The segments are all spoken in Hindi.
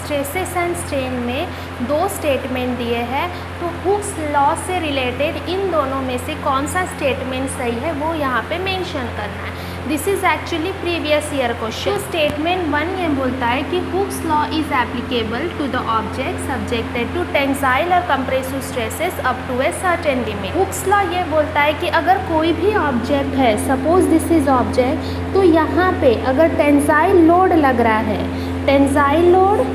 स्ट्रेसेस एंड स्ट्रेन में दो स्टेटमेंट दिए हैं, तो हुक्स लॉ से रिलेटेड इन दोनों में से कौन सा स्टेटमेंट सही है वो यहाँ पे मेंशन करना है। This is actually previous year question. Statement 1 ये बोलता है कि Hooke's law is applicable to the object subjected to tensile और compressive stresses up to a certain limit. Hooke's law ये बोलता है कि अगर कोई भी ऑब्जेक्ट है, सपोज दिस इज ऑब्जेक्ट, तो यहाँ पे अगर टेंसाइल लोड लग रहा है, टेंसाइल लोड,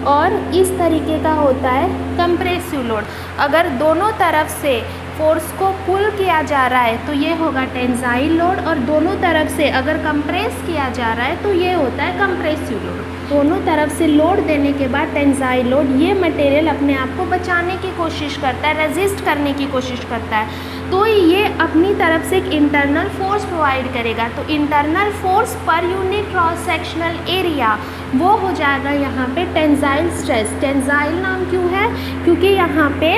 और इस तरीके का होता है कंप्रेसिव लोड, अगर दोनों तरफ से फोर्स को पुल किया जा रहा है तो ये होगा टेंसाइल लोड, और दोनों तरफ से अगर कंप्रेस किया जा रहा है तो ये होता है कंप्रेसिव लोड। दोनों तरफ से लोड देने के बाद टेंसाइल लोड, ये मटेरियल अपने आप को बचाने की कोशिश करता है, रेजिस्ट करने की कोशिश करता है, तो ये अपनी तरफ से एक इंटरनल फोर्स प्रोवाइड करेगा। तो internal force per unit cross sectional area वो हो जाएगा यहाँ पे टेंसाइल स्ट्रेस। टेंसाइल नाम क्यों है? क्योंकि यहाँ पे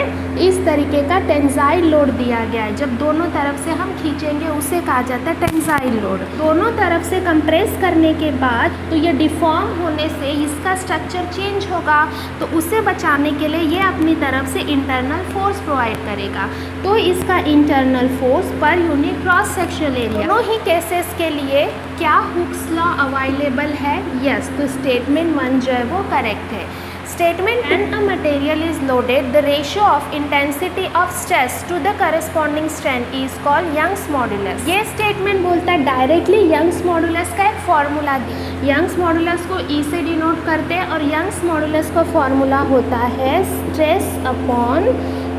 इस तरीके का टेंसाइल लोड दिया गया है, जब दोनों तरफ से हम खींचेंगे उसे कहा जाता है टेंसाइल लोड। दोनों तरफ से कंप्रेस करने के बाद तो ये डिफॉर्म होने से इसका स्ट्रक्चर चेंज होगा, तो उसे बचाने के लिए ये अपनी तरफ से इंटरनल फोर्स प्रोवाइड करेगा। तो इसका internal force per unit cross sectional area, दोनों ही केसेस के लिए क्या हुक्स लॉ अवेलेबल है? यस। तो स्टेटमेंट 1 जो है वो करेक्ट है। Statement when a material is loaded, the ratio of intensity of stress to the corresponding strength is called Young's modulus। ये स्टेटमेंट बोलता है डायरेक्टली यंग्स मॉडुलस का एक फॉर्मूला दी। यंग्स मॉडुलस को ई से डिनोट करते हैं, और यंग्स मॉडुलस का फॉर्मूला होता है स्ट्रेस अपॉन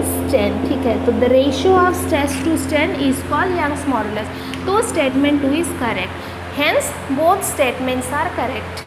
स्ट्रेन। ठीक है, तो the ratio of stress to strain is called Young's modulus. तो statement 2 is correct, hence both statements are correct.